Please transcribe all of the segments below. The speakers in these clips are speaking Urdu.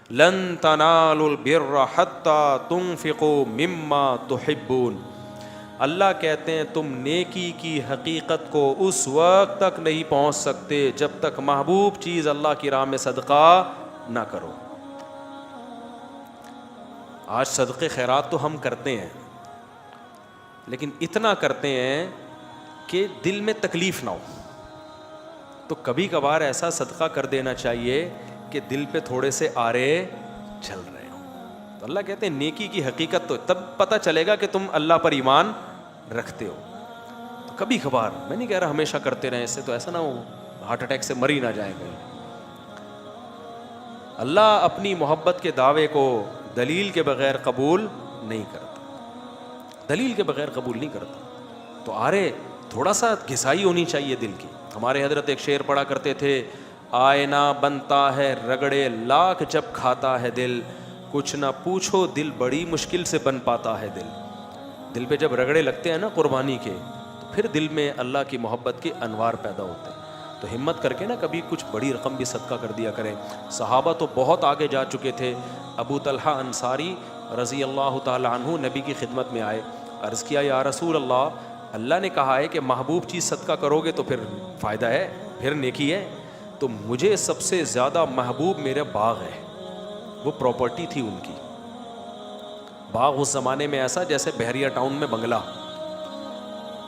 لن تنالوا البر حتى تنفقوا مما تحبون. اللہ کہتے ہیں تم نیکی کی حقیقت کو اس وقت تک نہیں پہنچ سکتے جب تک محبوب چیز اللہ کی راہ میں صدقہ نہ کرو. آج صدقے خیرات تو ہم کرتے ہیں, لیکن اتنا کرتے ہیں کہ دل میں تکلیف نہ ہو. تو کبھی کبھار ایسا صدقہ کر دینا چاہیے کہ دل پہ تھوڑے سے آرے چل رہے ہوں. تو اللہ کہتے ہیں نیکی کی حقیقت تو تب پتہ چلے گا کہ تم اللہ پر ایمان رکھتے ہو. تو کبھی کبھار, میں نہیں کہہ رہا ہمیشہ کرتے رہیں, اس سے تو ایسا نہ ہو ہارٹ اٹیک سے مر ہی نہ جائے گا. اللہ اپنی محبت کے دعوے کو دلیل کے بغیر قبول نہیں کرتا, دلیل کے بغیر قبول نہیں کرتا. تو آرے تھوڑا سا گھسائی ہونی چاہیے دل کی. ہمارے حضرت ایک شعر پڑھا کرتے تھے, آئینہ بنتا ہے رگڑے لاکھ جب کھاتا ہے دل, کچھ نہ پوچھو دل بڑی مشکل سے بن پاتا ہے دل. دل پہ جب رگڑے لگتے ہیں نا قربانی کے, تو پھر دل میں اللہ کی محبت کے انوار پیدا ہوتے ہیں. تو ہمت کر کے نا کبھی کچھ بڑی رقم بھی صدقہ کر دیا کریں. صحابہ تو بہت آگے جا چکے تھے. ابو طلحہ انصاری رضی اللہ تعالی عنہ نبی کی خدمت میں آئے, عرض کیا یا رسول اللہ, اللہ نے کہا ہے کہ محبوب چیز صدقہ کرو گے تو پھر فائدہ ہے, پھر نیکی ہے. تو مجھے سب سے زیادہ محبوب میرے باغ ہے. وہ پراپرٹی تھی ان کی. باغ اس زمانے میں ایسا جیسے بحریہ ٹاؤن میں بنگلہ,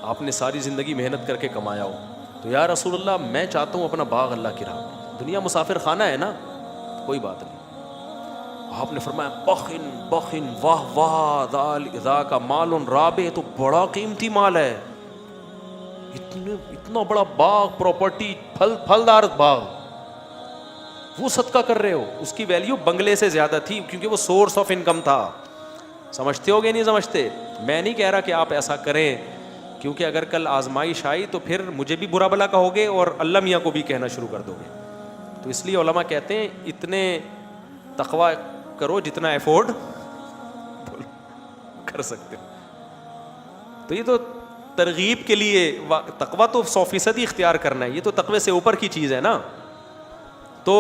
آپ نے ساری زندگی محنت کر کے کمایا ہو. تو یا رسول اللہ میں چاہتا ہوں اپنا باغ اللہ کی راہ میں. دنیا مسافر خانہ ہے نا, کوئی بات نہیں. آپ نے فرمایا بخن بخن واہ واہ ذاک مال رابح, تو بڑا قیمتی مال ہے. اتنا بڑا باغ, پراپرٹی, پھلدار باغ, وہ صدقہ کر رہے ہو. اس کی ویلیو بنگلے سے زیادہ تھی, کیونکہ وہ سورس آف انکم تھا. سمجھتے ہو گے نہیں سمجھتے؟ میں نہیں کہہ رہا کہ آپ ایسا کریں, کیونکہ اگر کل آزمائش آئی تو پھر مجھے بھی برا بھلا کہو گے اور اللہ میاں کو بھی کہنا شروع کر دو گے. تو اس لیے علماء کہتے ہیں اتنے تقوی کرو جتنا ایفورڈ کر سکتے ہو. تو یہ تو ترغیب کے لیے, تقوی تو 100% اختیار کرنا ہے, یہ تو تقوی سے اوپر کی چیز ہے نا. تو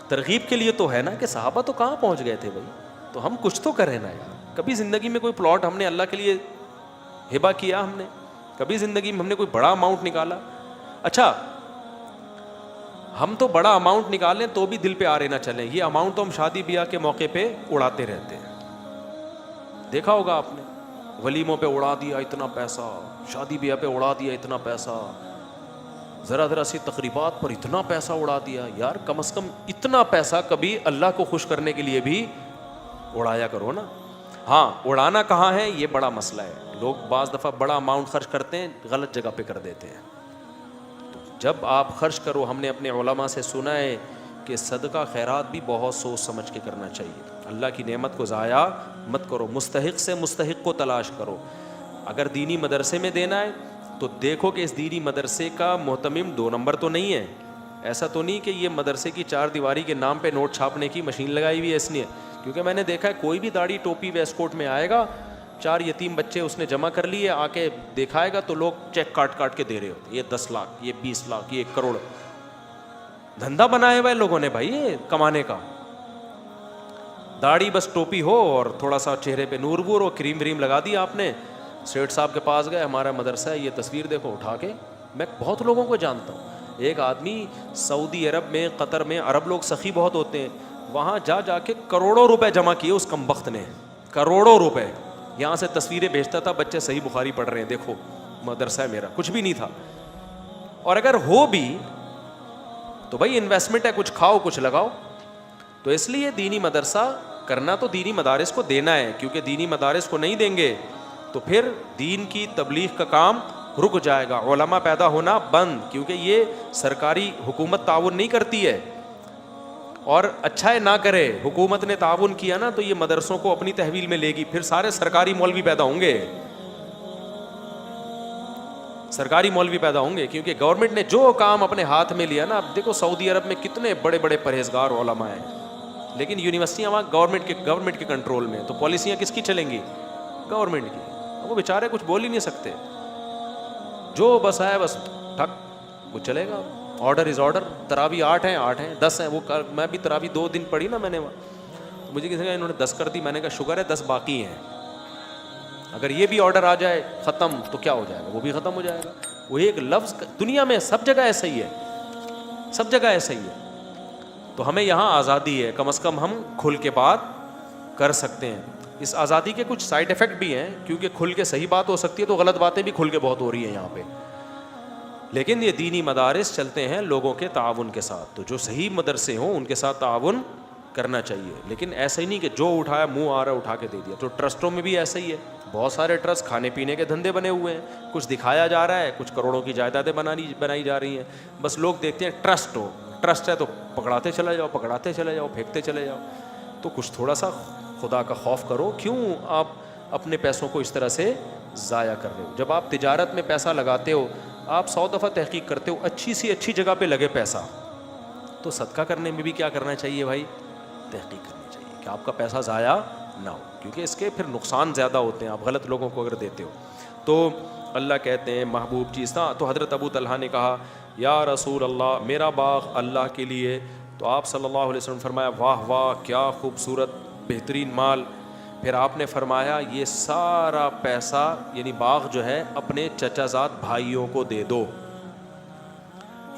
ترغیب کے لیے تو ہے نا کہ صحابہ تو کہاں پہنچ گئے تھے بھائی, تو ہم کچھ تو کریں نا یار. کبھی زندگی میں کوئی پلاٹ ہم نے اللہ کے لیے ہبہ کیا, ہم نے کبھی زندگی میں ہم نے کوئی بڑا اماؤنٹ نکالا. اچھا ہم تو بڑا اماؤنٹ نکالیں تو بھی دل پہ آرے نہ چلیں. یہ اماؤنٹ تو ہم شادی بیاہ کے موقع پہ اڑاتے رہتے ہیں. دیکھا ہوگا آپ نے, ولیموں پہ اڑا دیا اتنا پیسہ, شادی بیاہ پہ اڑا دیا اتنا پیسہ, ذرا ذرا سی تقریبات پر اتنا پیسہ اڑا دیا. یار کم از کم اتنا پیسہ کبھی اللہ کو خوش کرنے کے لیے بھی اڑایا کرو نا. ہاں اڑانا کہاں ہے یہ بڑا مسئلہ ہے. لوگ بعض دفعہ بڑا اماؤنٹ خرچ کرتے ہیں, غلط جگہ پہ کر دیتے ہیں. تو جب آپ خرچ کرو, ہم نے اپنے علماء سے سنا ہے کہ صدقہ خیرات بھی بہت سوچ سمجھ کے کرنا چاہیے. اللہ کی نعمت کو ضائع مت کرو, مستحق سے مستحق کو تلاش کرو. اگر دینی مدرسے میں دینا ہے تو دیکھو کہ اس دینی مدرسے کا محتمم 2 نمبر تو نہیں ہے. ایسا تو نہیں کہ یہ مدرسے کی 4 دیواری کے نام پہ نوٹ چھاپنے کی مشین لگائی ہوئی ہے اس لیے. کیونکہ میں نے دیکھا ہے کوئی بھی داڑھی ٹوپی ویسٹ کوٹ میں آئے گا, 4 یتیم بچے اس نے جمع کر لیے, آ کے دکھائے گا تو لوگ چیک کاٹ کاٹ کے دے رہے ہوتے. یہ 10 لاکھ, یہ 20 لاکھ, یہ 1 کروڑ. دھندا بنایا ہوا ہے لوگوں نے بھائی یہ کمانے کا. داڑھی بس ٹوپی ہو اور تھوڑا سا چہرے پہ نور وور ہو, کریم وریم لگا دی آپ نے, سیٹ صاحب کے پاس گئے, ہمارا مدرسہ ہے, یہ تصویر دیکھو اٹھا کے. میں بہت لوگوں کو جانتا ہوں. ایک آدمی سعودی عرب میں, قطر میں, عرب لوگ سخی بہت ہوتے ہیں, وہاں جا کے کروڑوں روپے جمع کیے اس کمبخت نے, کروڑوں روپے. یہاں سے تصویریں بھیجتا تھا, بچے صحیح بخاری پڑھ رہے ہیں, دیکھو مدرسہ ہے میرا. کچھ بھی نہیں تھا. اور اگر ہو بھی تو بھائی انویسٹمنٹ ہے, کچھ کھاؤ کچھ لگاؤ. تو اس لیے دینی مدرسہ کرنا تو دینی مدارس کو دینا ہے, کیونکہ دینی مدارس کو نہیں دیں گے تو پھر دین کی تبلیغ کا کام رک جائے گا, علماء پیدا ہونا بند. کیونکہ یہ سرکاری حکومت تعاون نہیں کرتی ہے, اور اچھا ہے نہ کرے. حکومت نے تعاون کیا نا تو یہ مدرسوں کو اپنی تحویل میں لے گی, پھر سارے سرکاری مولوی پیدا ہوں گے, سرکاری مولوی پیدا ہوں گے. کیونکہ گورنمنٹ نے جو کام اپنے ہاتھ میں لیا نا, اب دیکھو سعودی عرب میں کتنے بڑے بڑے پرہیزگار علماء ہیں, لیکن یونیورسٹیاں وہاں گورنمنٹ کے کنٹرول میں. تو پالیسیاں کس کی چلیں گی؟ گورنمنٹ کی. وہ بیچارے کچھ بول ہی نہیں سکتے, جو بس ہے بس ٹھک وہ چلے گا. Order is order. تراوی 8 ہیں 8 ہیں 10 ہیں. وہ میں بھی تراوی 2 دن پڑھی نا میں نے, مجھے کسی نے انہوں نے 10 کر دی, میں نے کہا شکر ہے 10 باقی ہیں, اگر یہ بھی آرڈر آ جائے ختم تو کیا ہو جائے گا, وہ بھی ختم ہو جائے گا. وہ ایک لفظ دنیا میں سب جگہ ایسا ہی ہے, سب جگہ ایسا ہی ہے. تو ہمیں یہاں آزادی ہے, کم از کم ہم کھل کے بات کر سکتے ہیں. اس آزادی کے کچھ سائڈ ایفیکٹ بھی ہیں, کیونکہ کھل کے صحیح بات ہو سکتی ہے تو غلط باتیں بھی کھل کے بہت ہو رہی ہیں یہاں پہ. لیکن یہ دینی مدارس چلتے ہیں لوگوں کے تعاون کے ساتھ, تو جو صحیح مدرسے ہوں ان کے ساتھ تعاون کرنا چاہیے. لیکن ایسا ہی نہیں کہ جو اٹھایا منہ آ رہا ہے اٹھا کے دے دیا. تو ٹرسٹوں میں بھی ایسا ہی ہے, بہت سارے ٹرسٹ کھانے پینے کے دھندے بنے ہوئے ہیں, کچھ دکھایا جا رہا ہے, کچھ کروڑوں کی جائیدادیں بنائی جا رہی ہیں. بس لوگ دیکھتے ہیں ٹرسٹ ہو, ٹرسٹ ہے تو پکڑاتے چلے جاؤ, پکڑاتے چلے جاؤ, پھینکتے چلے جاؤ. تو کچھ تھوڑا سا خدا کا خوف کرو, کیوں آپ اپنے پیسوں کو اس طرح سے ضائع کر رہے ہو. جب آپ تجارت میں پیسہ لگاتے ہو, آپ 100 دفعہ تحقیق کرتے ہو اچھی سی اچھی جگہ پہ لگے پیسہ, تو صدقہ کرنے میں بھی کیا کرنا چاہیے بھائی, تحقیق کرنی چاہیے کہ آپ کا پیسہ ضائع نہ ہو, کیونکہ اس کے پھر نقصان زیادہ ہوتے ہیں آپ غلط لوگوں کو اگر دیتے ہو. تو اللہ کہتے ہیں محبوب چیز تھا. تو حضرت ابو طلحہ نے کہا یا رسول اللہ میرا باغ اللہ کے لیے. تو آپ صلی اللہ علیہ وسلم فرمایا واہ واہ کیا خوبصورت بہترین مال. پھر آپ نے فرمایا یہ سارا پیسہ یعنی باغ جو ہے اپنے چچا زاد بھائیوں کو دے دو.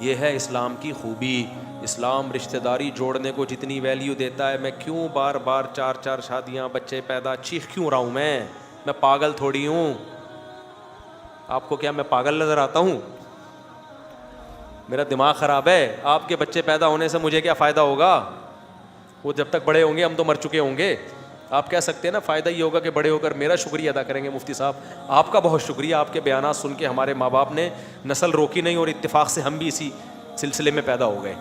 یہ ہے اسلام کی خوبی. اسلام رشتہ داری جوڑنے کو جتنی ویلیو دیتا ہے, میں کیوں بار بار 4 شادیاں بچے پیدا چیخ کیوں رہا ہوں, میں پاگل تھوڑی ہوں. آپ کو کیا میں پاگل نظر آتا ہوں, میرا دماغ خراب ہے. آپ کے بچے پیدا ہونے سے مجھے کیا فائدہ ہوگا, وہ جب تک بڑے ہوں گے ہم تو مر چکے ہوں گے. آپ کہہ سکتے ہیں نا فائدہ یہ ہوگا کہ بڑے ہو کر میرا شکریہ ادا کریں گے. مفتی صاحب آپ کا بہت شکریہ, آپ کے بیانات سن کے ہمارے ماں باپ نے نسل روکی نہیں اور اتفاق سے ہم بھی اسی سلسلے میں پیدا ہو گئے.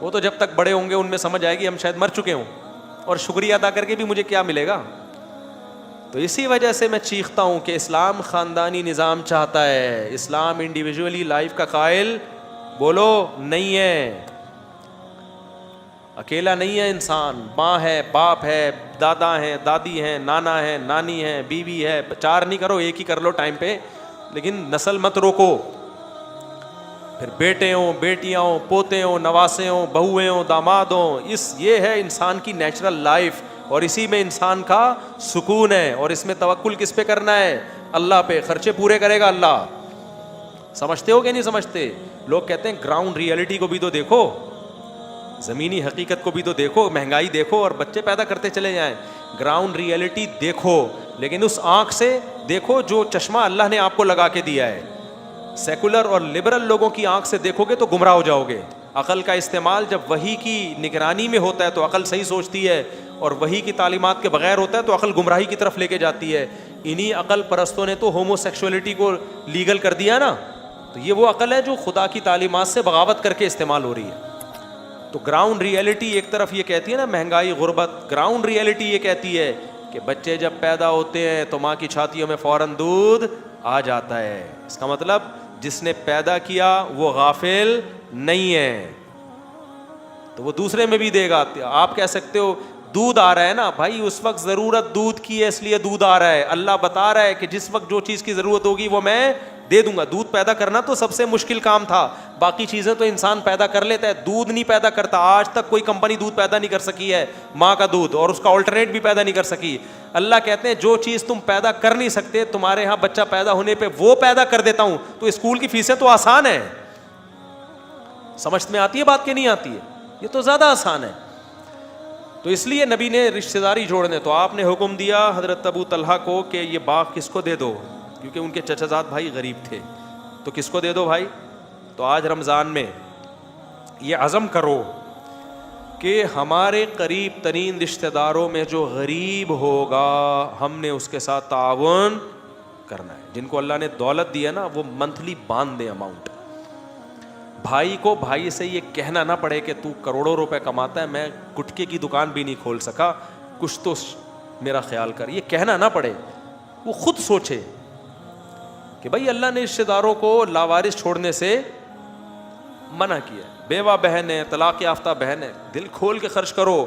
وہ تو جب تک بڑے ہوں گے ان میں سمجھ آئے گی ہم شاید مر چکے ہوں, اور شکریہ ادا کر کے بھی مجھے کیا ملے گا. تو اسی وجہ سے میں چیختا ہوں کہ اسلام خاندانی نظام چاہتا ہے, اسلام انڈیویجولی لائف کا قائل بولو نہیں ہے. اکیلا نہیں ہے انسان, ماں ہے, باپ ہے, دادا ہیں, دادی ہیں, نانا ہے, نانی ہے, بیوی ہے. 4 نہیں کرو, 1 ہی کر لو ٹائم پہ, لیکن نسل مت روکو. پھر بیٹے ہوں, بیٹیاں ہوں, پوتے ہوں, نواسے ہوں, بہویں ہوں, داماد ہوں. یہ ہے انسان کی نیچرل لائف, اور اسی میں انسان کا سکون ہے. اور اس میں توکل کس پہ کرنا ہے, اللہ پہ. خرچے پورے کرے گا اللہ. سمجھتے ہو کہ نہیں سمجھتے؟ لوگ کہتے ہیں گراؤنڈ ریئلٹی کو بھی تو دیکھو, زمینی حقیقت کو بھی تو دیکھو, مہنگائی دیکھو اور بچے پیدا کرتے چلے جائیں. گراؤنڈ ریئلٹی دیکھو, لیکن اس آنکھ سے دیکھو جو چشمہ اللہ نے آپ کو لگا کے دیا ہے. سیکولر اور لبرل لوگوں کی آنکھ سے دیکھو گے تو گمراہ ہو جاؤ گے. عقل کا استعمال جب وحی کی نگرانی میں ہوتا ہے تو عقل صحیح سوچتی ہے, اور وحی کی تعلیمات کے بغیر ہوتا ہے تو عقل گمراہی کی طرف لے کے جاتی ہے. انہی عقل پرستوں نے تو ہومو سیکشولیٹی کو لیگل کر دیا نا. تو یہ وہ عقل ہے جو خدا کی تعلیمات سے بغاوت کر کے استعمال ہو رہی ہے. تو گراؤنڈ ریئلٹی ایک طرف یہ کہتی ہے نا مہنگائی غربت, گراؤنڈ ریئلٹی یہ کہتی ہے کہ بچے جب پیدا ہوتے ہیں تو ماں کی چھاتیوں میں فوراً دودھ آ جاتا ہے. اس کا مطلب جس نے پیدا کیا وہ غافل نہیں ہے, تو وہ دوسرے میں بھی دے گا. آپ کہہ سکتے ہو دودھ آ رہا ہے نا بھائی, اس وقت ضرورت دودھ کی ہے اس لیے دودھ آ رہا ہے. اللہ بتا رہا ہے کہ جس وقت جو چیز کی ضرورت ہوگی وہ میں دے دوں گا. دودھ پیدا کرنا تو سب سے مشکل کام تھا, باقی چیزیں تو انسان پیدا کر لیتا ہے, دودھ نہیں پیدا کرتا. آج تک کوئی کمپنی دودھ پیدا نہیں کر سکی ہے ماں کا دودھ, اور اس کا آلٹرنیٹ بھی پیدا نہیں کر سکی. اللہ کہتے ہیں جو چیز تم پیدا کر نہیں سکتے تمہارے ہاں بچہ پیدا ہونے پہ وہ پیدا کر دیتا ہوں. تو اسکول کی فیسیں تو آسان ہے, سمجھ میں آتی ہے بات کہ نہیں آتی ہے؟ یہ تو زیادہ آسان ہے. تو اس لیے نبی نے رشتہ داری جوڑنے, تو آپ نے حکم دیا حضرت ابو طلحہ کو کہ یہ باغ کس کو دے دو, کیونکہ ان کے چچا زاد بھائی غریب تھے. تو کس کو دے دو بھائی؟ تو آج رمضان میں یہ عزم کرو کہ ہمارے قریب ترین رشتہ داروں میں جو غریب ہوگا ہم نے اس کے ساتھ تعاون کرنا ہے. جن کو اللہ نے دولت دی ہے نا وہ منتھلی باندھ دیں اماؤنٹ. بھائی کو بھائی سے یہ کہنا نہ پڑے کہ تو کروڑوں روپے کماتا ہے, میں گٹکے کی دکان بھی نہیں کھول سکا, کچھ تو میرا خیال کر. یہ کہنا نہ پڑے, وہ خود سوچے کہ بھائی اللہ نے رشتہ داروں کو لاوارث چھوڑنے سے منع کیا. بیوہ بہن ہے, طلاق یافتہ بہن ہے, دل کھول کے خرچ کرو.